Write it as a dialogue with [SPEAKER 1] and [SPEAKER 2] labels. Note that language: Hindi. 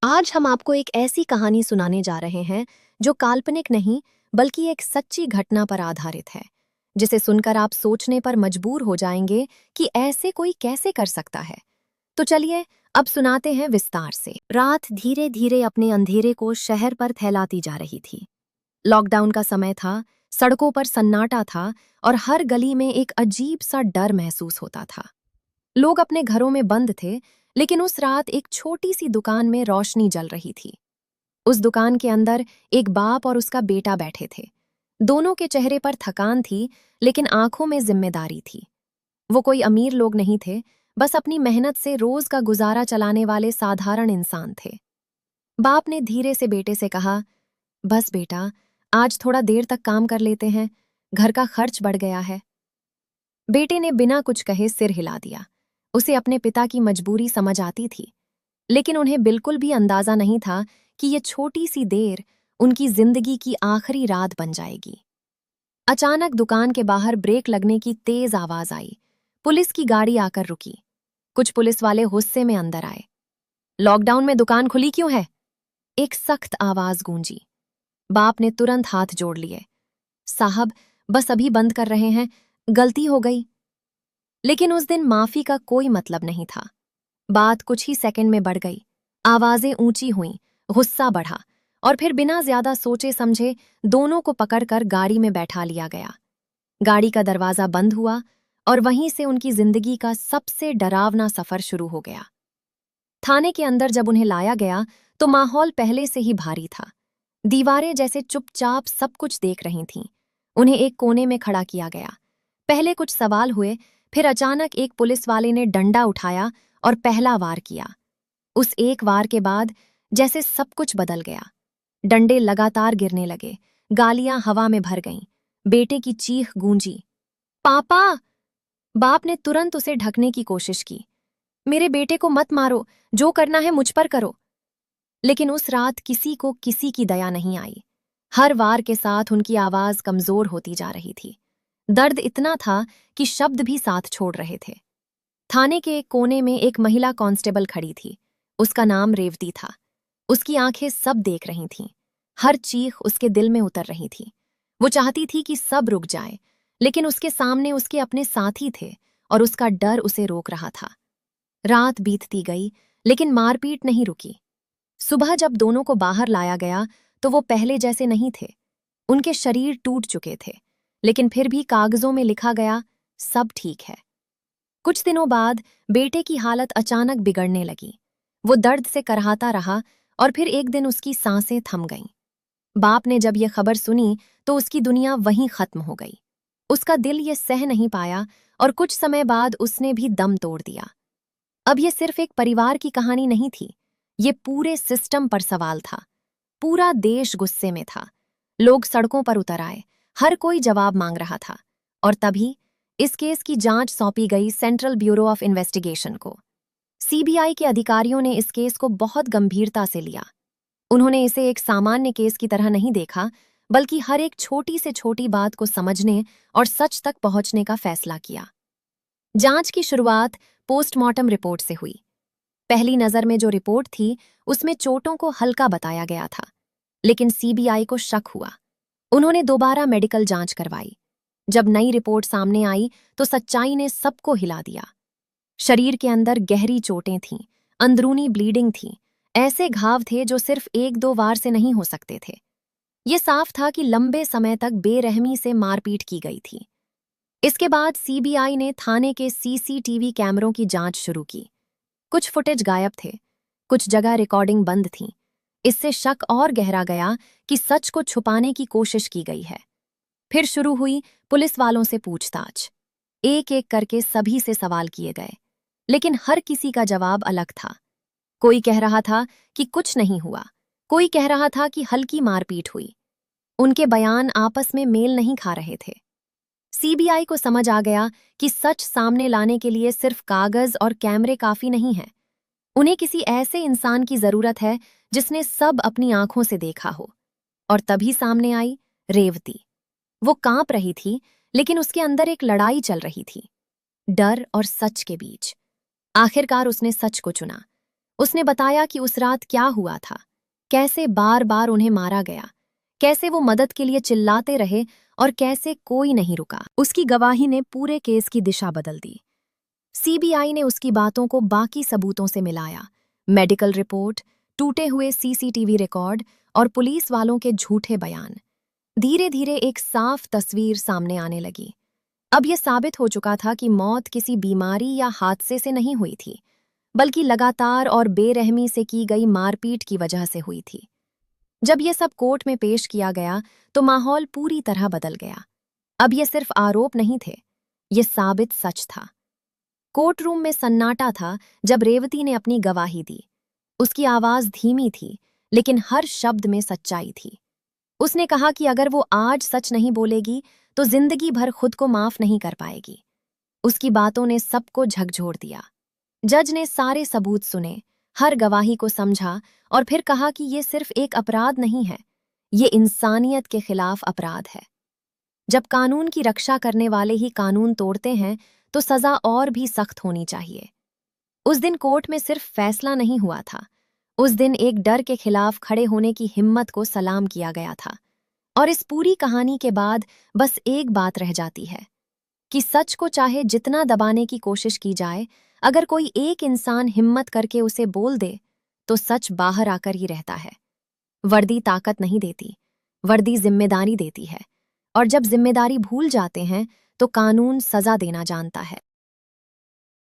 [SPEAKER 1] आज हम आपको एक ऐसी कहानी सुनाने जा रहे हैं जो काल्पनिक नहीं बल्कि एक सच्ची घटना पर आधारित है, जिसे सुनकर आप सोचने पर मजबूर हो जाएंगे कि ऐसे कोई कैसे कर सकता है। तो चलिए अब सुनाते हैं विस्तार से। रात धीरे धीरे अपने अंधेरे को शहर पर फैलाती जा रही थी। लॉकडाउन का समय था, सड़कों पर सन्नाटा था और हर गली में एक अजीब सा डर महसूस होता था। लोग अपने घरों में बंद थे, लेकिन उस रात एक छोटी सी दुकान में रोशनी जल रही थी। उस दुकान के अंदर एक बाप और उसका बेटा बैठे थे। दोनों के चेहरे पर थकान थी, लेकिन आंखों में जिम्मेदारी थी। वो कोई अमीर लोग नहीं थे, बस अपनी मेहनत से रोज का गुजारा चलाने वाले साधारण इंसान थे। बाप ने धीरे से बेटे से कहा, बस बेटा, आज थोड़ा देर तक काम कर लेते हैं, घर का खर्च बढ़ गया है। बेटे ने बिना कुछ कहे सिर हिला दिया। उसे अपने पिता की मजबूरी समझ आती थी, लेकिन उन्हें बिल्कुल भी अंदाजा नहीं था कि ये छोटी सी देर उनकी जिंदगी की आखिरी रात बन जाएगी। अचानक दुकान के बाहर ब्रेक लगने की तेज आवाज आई। पुलिस की गाड़ी आकर रुकी। कुछ पुलिस वाले गुस्से में अंदर आए। लॉकडाउन में दुकान खुली क्यों है? एक सख्त आवाज गूंजी। बाप ने तुरंत हाथ जोड़ लिए। साहब, बस अभी बंद कर रहे हैं, गलती हो गई। लेकिन उस दिन माफी का कोई मतलब नहीं था। बात कुछ ही सेकंड में बढ़ गई। आवाजें ऊंची हुईं, गुस्सा बढ़ा, और फिर बिना ज्यादा सोचे समझे दोनों को पकड़कर गाड़ी में बैठा लिया गया। गाड़ी का दरवाजा बंद हुआ और वहीं से उनकी जिंदगी का सबसे डरावना सफर शुरू हो गया। थाने के अंदर जब उन्हें लाया गया तो माहौल पहले से ही भारी था। दीवारें जैसे चुपचाप सब कुछ देख रही थीं। उन्हें एक कोने में खड़ा किया गया। पहले कुछ सवाल हुए, फिर अचानक एक पुलिस वाले ने डंडा उठाया और पहला वार किया। उस एक वार के बाद जैसे सब कुछ बदल गया। डंडे लगातार गिरने लगे, गालियां हवा में भर गईं। बेटे की चीख गूंजी, पापा! बाप ने तुरंत उसे ढकने की कोशिश की। मेरे बेटे को मत मारो, जो करना है मुझ पर करो। लेकिन उस रात किसी को किसी की दया नहीं आई। हर वार के साथ उनकी आवाज कमजोर होती जा रही थी। दर्द इतना था कि शब्द भी साथ छोड़ रहे थे। थाने के एक कोने में एक महिला कांस्टेबल खड़ी थी। उसका नाम रेवती था। उसकी आंखें सब देख रही थीं। हर चीख उसके दिल में उतर रही थी। वो चाहती थी कि सब रुक जाए, लेकिन उसके सामने उसके अपने साथी थे और उसका डर उसे रोक रहा था। रात बीतती गई, लेकिन मारपीट नहीं रुकी। सुबह जब दोनों को बाहर लाया गया तो वो पहले जैसे नहीं थे। उनके शरीर टूट चुके थे, लेकिन फिर भी कागजों में लिखा गया, सब ठीक है। कुछ दिनों बाद बेटे की हालत अचानक बिगड़ने लगी। वो दर्द से कराहता रहा और फिर एक दिन उसकी सांसें थम गईं। बाप ने जब ये खबर सुनी तो उसकी दुनिया वहीं खत्म हो गई। उसका दिल ये सह नहीं पाया और कुछ समय बाद उसने भी दम तोड़ दिया। अब ये सिर्फ एक परिवार की कहानी नहीं थी, ये पूरे सिस्टम पर सवाल था। पूरा देश गुस्से में था। लोग सड़कों पर उतर आए, हर कोई जवाब मांग रहा था। और तभी इस केस की जांच सौंपी गई सेंट्रल ब्यूरो ऑफ इन्वेस्टिगेशन को। सीबीआई के अधिकारियों ने इस केस को बहुत गंभीरता से लिया। उन्होंने इसे एक सामान्य केस की तरह नहीं देखा, बल्कि हर एक छोटी से छोटी बात को समझने और सच तक पहुंचने का फैसला किया। जांच की शुरुआत पोस्टमार्टम रिपोर्ट से हुई। पहली नजर में जो रिपोर्ट थी, उसमें चोटों को हल्का बताया गया था, लेकिन सीबीआई को शक हुआ। उन्होंने दोबारा मेडिकल जांच करवाई। जब नई रिपोर्ट सामने आई तो सच्चाई ने सबको हिला दिया। शरीर के अंदर गहरी चोटें थीं, अंदरूनी ब्लीडिंग थी। ऐसे घाव थे जो सिर्फ एक दो वार से नहीं हो सकते थे। ये साफ था कि लंबे समय तक बेरहमी से मारपीट की गई थी। इसके बाद सीबीआई ने थाने के सीसीटीवी कैमरों की जांच शुरू की। कुछ फुटेज गायब थे, कुछ जगह रिकॉर्डिंग बंद थी। इससे शक और गहरा गया कि सच को छुपाने की कोशिश की गई है। फिर शुरू हुई पुलिस वालों से पूछताछ। एक एक करके सभी से सवाल किए गए, लेकिन हर किसी का जवाब अलग था। कोई कह रहा था कि कुछ नहीं हुआ, कोई कह रहा था कि हल्की मारपीट हुई। उनके बयान आपस में मेल नहीं खा रहे थे। सीबीआई को समझ आ गया कि सच सामने लाने के लिए सिर्फ कागज और कैमरे काफी नहीं हैं। उन्हें किसी ऐसे इंसान की जरूरत है जिसने सब अपनी आंखों से देखा हो। और तभी सामने आई रेवती। वो कांप रही थी, लेकिन उसके अंदर एक लड़ाई चल रही थी, डर और सच के बीच। आखिरकार उसने सच को चुना। उसने बताया कि उस रात क्या हुआ था, कैसे बार बार उन्हें मारा गया, कैसे वो मदद के लिए चिल्लाते रहे और कैसे कोई नहीं रुका। उसकी गवाही ने पूरे केस की दिशा बदल दी। सीबीआई ने उसकी बातों को बाकी सबूतों से मिलाया, मेडिकल रिपोर्ट, टूटे हुए सीसीटीवी रिकॉर्ड और पुलिस वालों के झूठे बयान। धीरे धीरे एक साफ तस्वीर सामने आने लगी। अब यह साबित हो चुका था कि मौत किसी बीमारी या हादसे से नहीं हुई थी, बल्कि लगातार और बेरहमी से की गई मारपीट की वजह से हुई थी। जब यह सब कोर्ट में पेश किया गया तो माहौल पूरी तरह बदल गया। अब ये सिर्फ आरोप नहीं थे, ये साबित सच था। कोर्ट रूम में सन्नाटा था जब रेवती ने अपनी गवाही दी। उसकी आवाज धीमी थी, लेकिन हर शब्द में सच्चाई थी। उसने कहा कि अगर वो आज सच नहीं बोलेगी तो जिंदगी भर खुद को माफ नहीं कर पाएगी। उसकी बातों ने सबको झकझोर दिया। जज ने सारे सबूत सुने, हर गवाही को समझा और फिर कहा कि ये सिर्फ एक अपराध नहीं है, ये इंसानियत के खिलाफ अपराध है। जब कानून की रक्षा करने वाले ही कानून तोड़ते हैं तो सजा और भी सख्त होनी चाहिए। उस दिन कोर्ट में सिर्फ फैसला नहीं हुआ था, उस दिन एक डर के खिलाफ खड़े होने की हिम्मत को सलाम किया गया था। और इस पूरी कहानी के बाद बस एक बात रह जाती है कि सच को चाहे जितना दबाने की कोशिश की जाए, अगर कोई एक इंसान हिम्मत करके उसे बोल दे तो सच बाहर आकर ही रहता है। वर्दी ताकत नहीं देती, वर्दी जिम्मेदारी देती है। और जब जिम्मेदारी भूल जाते हैं तो कानून सजा देना जानता है।